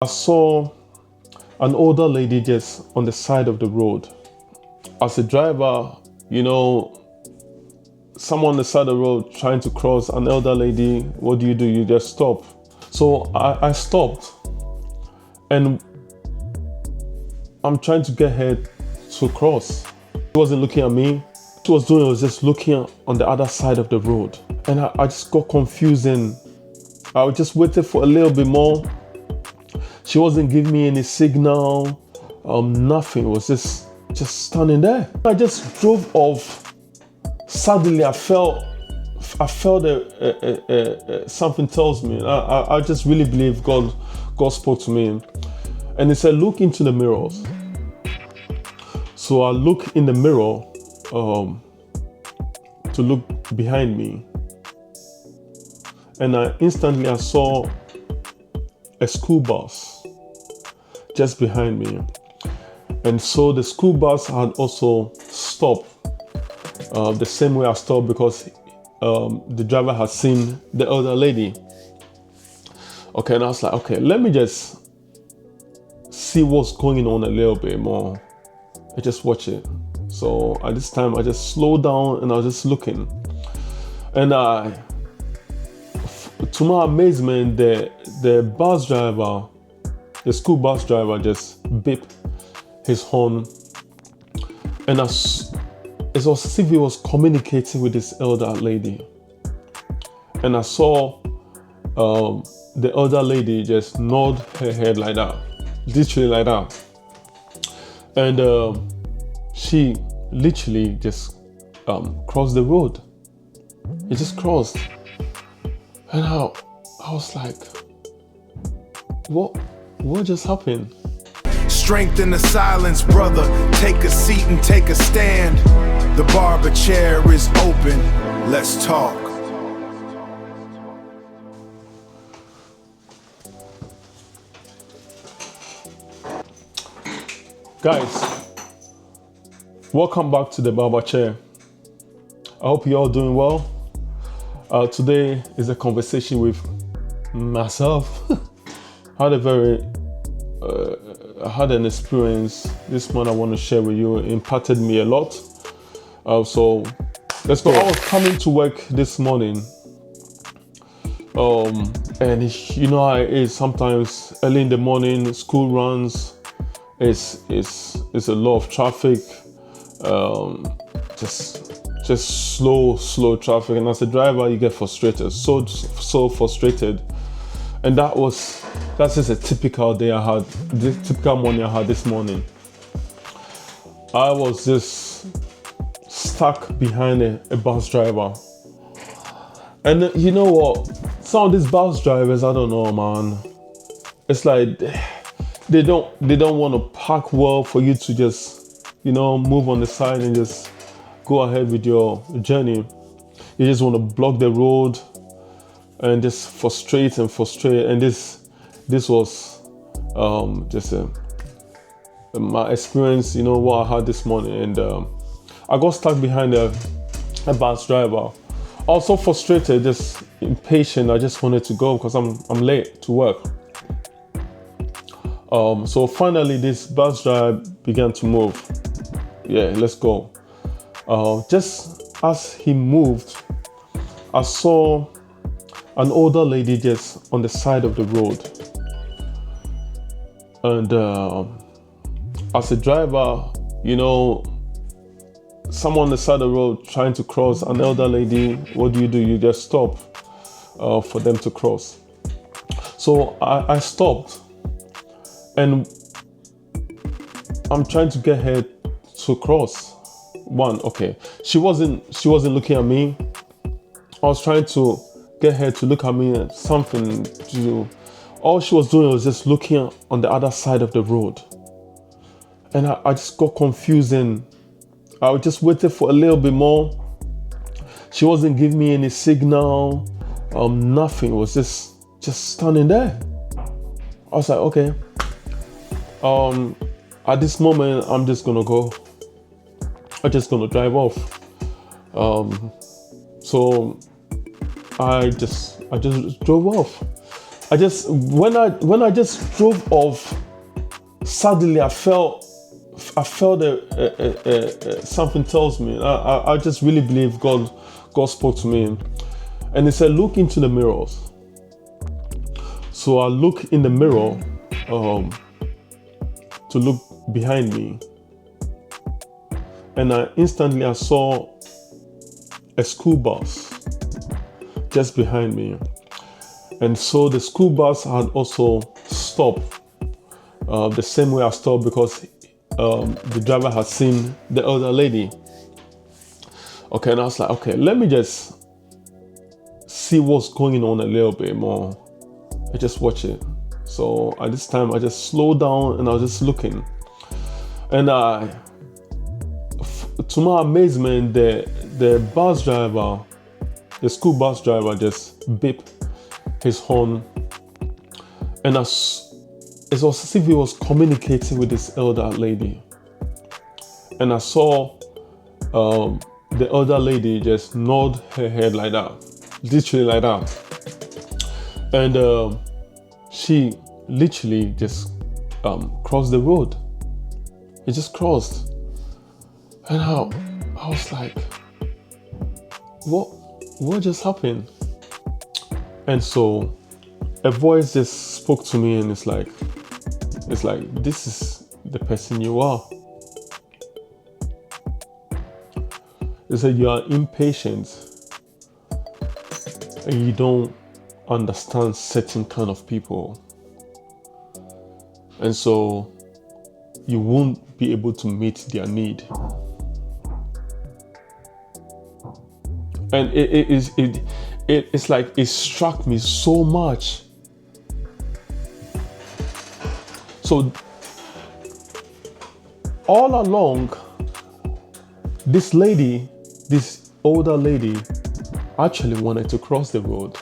I saw an older lady just on the side of the road. As a driver, someone on the side of the road trying to cross, an elder lady, what do? You just stop. So I stopped and I'm trying to get her to cross. She wasn't looking at me. What she was doing was just looking on the other side of the road. And I just got confused and I just waited for a little bit more. She wasn't giving me any signal, nothing. It was just standing there. I just drove off. Suddenly I felt something tells me. I just really believe God spoke to me. And he said, look into the mirrors. So I look in the mirror to look behind me. And instantly I saw a school bus just behind me. And so the school bus had also stopped the same way I stopped because the driver had seen the elder lady. Okay, and I was like, okay, let me just see what's going on a little bit more. I just watch it. So at this time, I just slowed down and I was just looking. And to my amazement, the bus driver, the school bus driver, just beeped his horn, and it was as if he was communicating with this elder lady. And I saw the elder lady just nod her head like that, literally like that, and she literally just crossed the road. It just crossed. And I was like, what just happened? Strength in the silence, brother. Take a seat and take a stand. The barber chair is open. Let's talk. Guys, welcome back to the barber chair. I hope you're all doing well. Today is a conversation with myself. I had an experience this one I want to share with you. It impacted me a lot. So let's go. I was coming to work this morning, and you know how it is. Sometimes early in the morning, school runs. It's a lot of traffic. Just slow traffic, and as a driver you get frustrated, so frustrated. And that's just a typical day I had, the typical morning I had this morning. I was just stuck behind a bus driver. And you know what, some of these bus drivers, I don't know, man, it's like they don't want to park well for you to just move on the side and just go ahead with your journey. You just want to block the road and just frustrate. And this was just my experience, what I had this morning. And I got stuck behind a bus driver. Also frustrated, just impatient. I just wanted to go because I'm late to work. So finally this bus driver began to move. Yeah, let's go. Just as he moved, I saw an older lady just on the side of the road. And as a driver, someone on the side of the road trying to cross, an elder lady, what do? You just stop for them to cross. So I stopped and I'm trying to get her to cross. Okay, she wasn't looking at me. I was trying to get her to look at me, something to do. All she was doing was just looking on the other side of the road. And I just got confused and I just waited for a little bit more. She wasn't giving me any signal, nothing. It was just standing there. I was like, okay, at this moment, I'm just gonna go. I'm just gonna drive off. So I just drove off. When I just drove off, suddenly I felt something tells me. I just really believe God spoke to me, and He said, look into the mirrors. So I look in the mirror to look behind me, and instantly I saw a school bus just behind me. And so the school bus had also stopped the same way I stopped, because the driver had seen the elder lady. Okay, and I was like, okay, let me just see what's going on a little bit more. I just watch it. So at this time, I just slowed down and I was just looking. And to my amazement, the bus driver, the school bus driver, just beeped his horn, and it was as if he was communicating with this elder lady. And I saw the elder lady just nod her head like that, literally like that, and she literally just crossed the road. It just crossed, and I was like, what just happened? And so a voice just spoke to me, and it's like, this is the person you are. It said you are impatient and you don't understand certain kind of people, and so you won't be able to meet their need. And it's like it struck me so much. So all along, this older lady actually wanted to cross the road.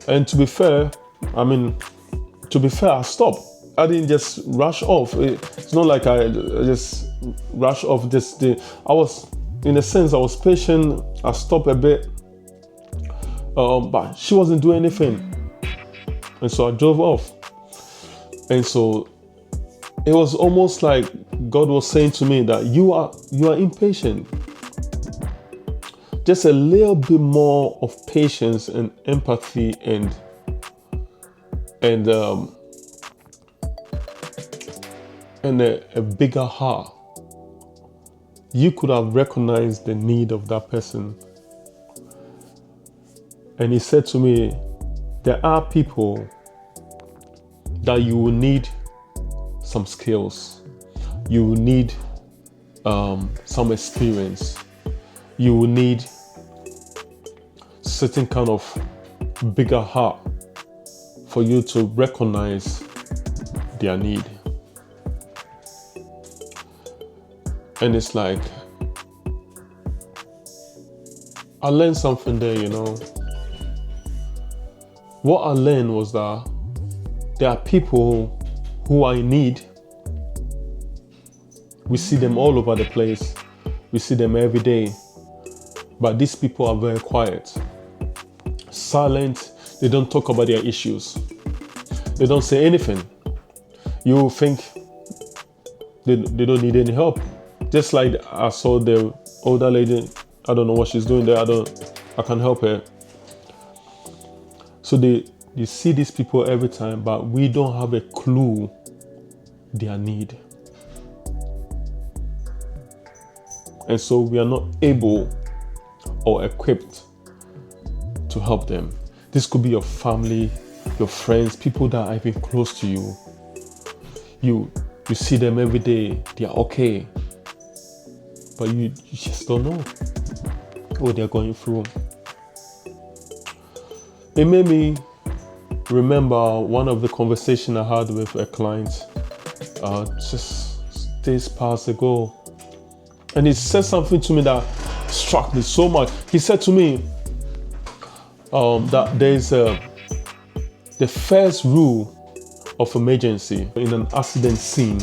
And to be fair, I stopped. I didn't just rush off. It's not like I just rushed off. In a sense, I was patient. I stopped a bit. But she wasn't doing anything. And so I drove off. And so it was almost like God was saying to me that you are impatient. Just a little bit more of patience and empathy and a bigger heart. You could have recognized the need of that person. And He said to me, there are people that you will need some skills. You will need some experience. You will need certain kind of bigger heart for you to recognize their need. And it's like, I learned something there, What I learned was that there are people who are in need. We see them all over the place. We see them every day. But these people are very quiet, silent. They don't talk about their issues. They don't say anything. You think they don't need any help. Just like I saw the older lady, I don't know what she's doing there. I can't help her. So you see these people every time, but we don't have a clue their need. And so we are not able or equipped to help them. This could be your family, your friends, people that are even close to you. You see them every day, they are okay. But you just don't know what they're going through. It made me remember one of the conversations I had with a client just days past ago. And he said something to me that struck me so much. He said to me that there's the first rule of emergency in an accident scene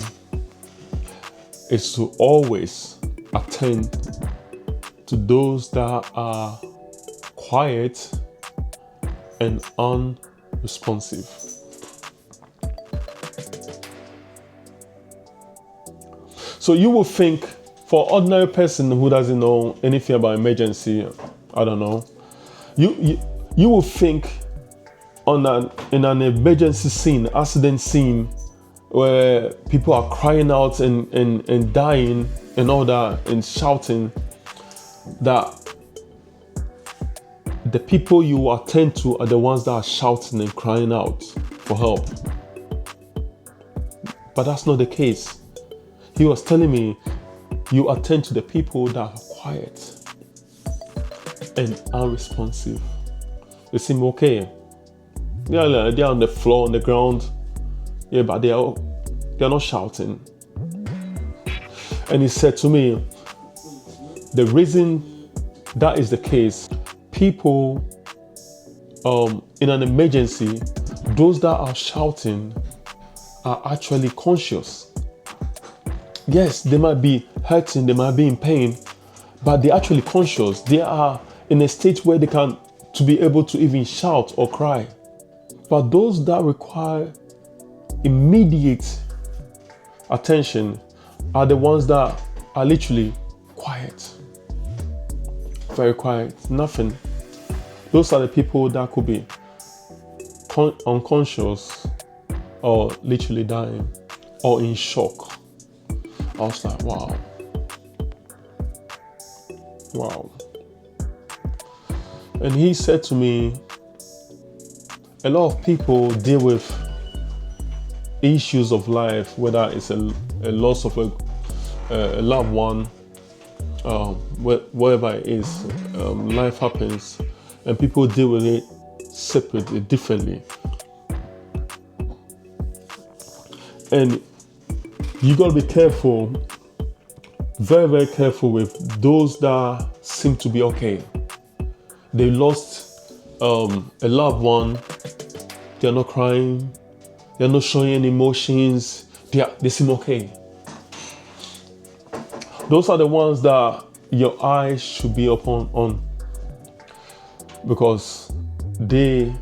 is to always attend to those that are quiet and responsive. So you will think, for ordinary person who doesn't know anything about emergency, I don't know, you will think in an emergency scene, accident scene, where people are crying out and dying and all that and shouting, that the people you attend to are the ones that are shouting and crying out for help. But that's not the case. He was telling me, you attend to the people that are quiet and unresponsive. They seem okay. Yeah, they're on the floor, on the ground. Yeah, but they're not shouting. And he said to me, the reason that is the case, people in an emergency, those that are shouting are actually conscious. Yes, they might be hurting, they might be in pain, but they're actually conscious. They are in a state where they can to be able to even shout or cry. But those that require immediate attention are the ones that are literally quiet. Very quiet, nothing. Those are the people that could be unconscious or literally dying or in shock. I was like, wow. And he said to me, a lot of people deal with issues of life, whether it's a loss of a loved one, whatever it is, life happens, and people deal with it separately, differently. And you gotta be careful, very, very careful with those that seem to be okay. They lost a loved one, they're not crying, they're not showing any emotions, they seem okay. Those are the ones that your eyes should be on, because they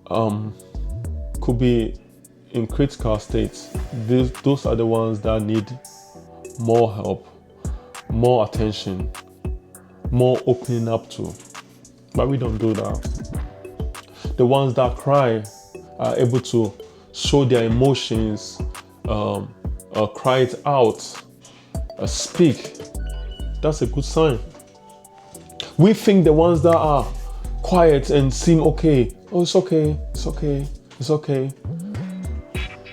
could be in critical states. Those are the ones that need more help, more attention, more opening up to. But we don't do that. The ones that cry are able to show their emotions, cry it out, speak. That's a good sign. We think the ones that are quiet and seem okay, oh, it's okay, it's okay, it's okay.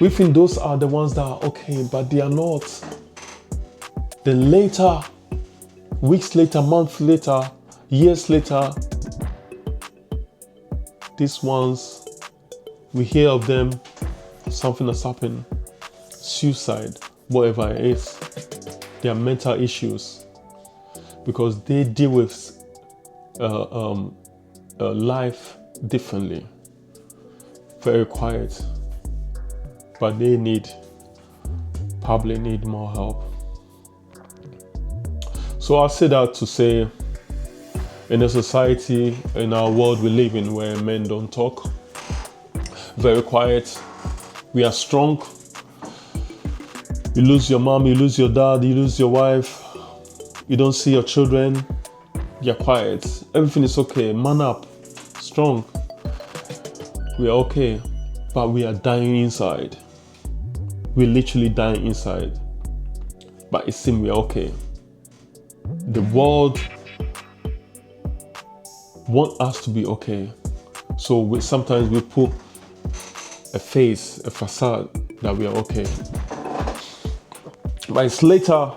We think those are the ones that are okay, but they are not. Then later, weeks later, months later, years later, these ones, we hear of them, something has happened, suicide, whatever it is. They are mental issues because they deal with life differently, very quiet, but they probably need more help. So I say that to say, in a society, in our world we live in, where men don't talk, very quiet, we are strong. You lose your mom, you lose your dad, you lose your wife, you don't see your children, you're quiet. Everything is okay, man up, strong. We are okay, but we are dying inside. We're literally dying inside, but it seems we are okay. The world wants us to be okay, so sometimes we put a face, a facade that we are okay. But it's later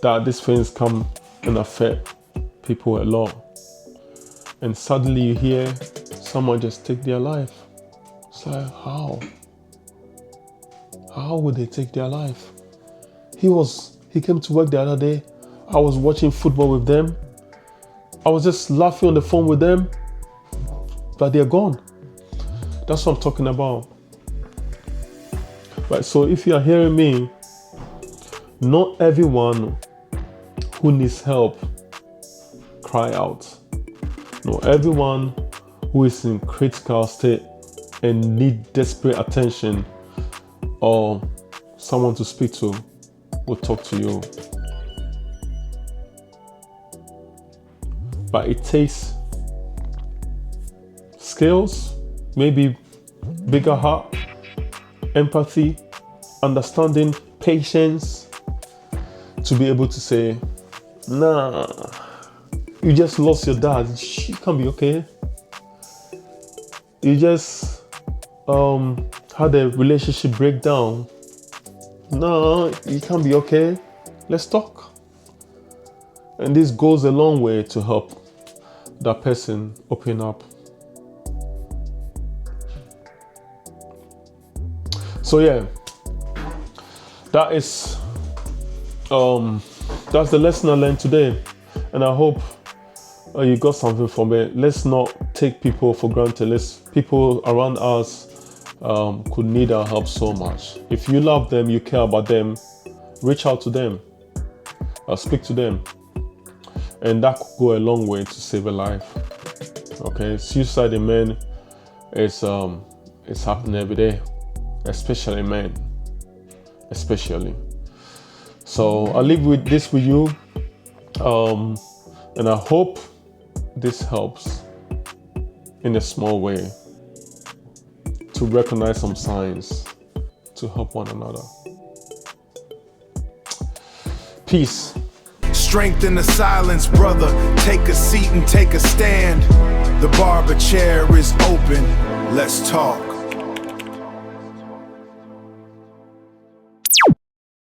that these things come and affect people a lot. And suddenly you hear someone just take their life. It's like, how? How would they take their life? He came to work the other day. I was watching football with them. I was just laughing on the phone with them, but they're gone. That's what I'm talking about. Right, so if you are hearing me, not everyone who needs help cry out. Not everyone who is in critical state and need desperate attention or someone to speak to will talk to you. But it takes skills, maybe bigger heart, empathy, understanding, patience, to be able to say, nah, you just lost your dad, you can't be okay. You just had a relationship breakdown. No, you can't be okay. Let's talk. And this goes a long way to help that person open up. So yeah, that's the lesson I learned today, and I hope you got something from it. Let's not take people for granted. People around us could need our help so much. If you love them, you care about them, reach out to them, speak to them, and that could go a long way to save a life. Okay, suicide in men is happening every day, especially men, especially. So I'll leave this with you, and I hope this helps in a small way to recognize some signs to help one another. Peace. Strength in the silence, brother. Take a seat and take a stand. The barber chair is open. Let's talk.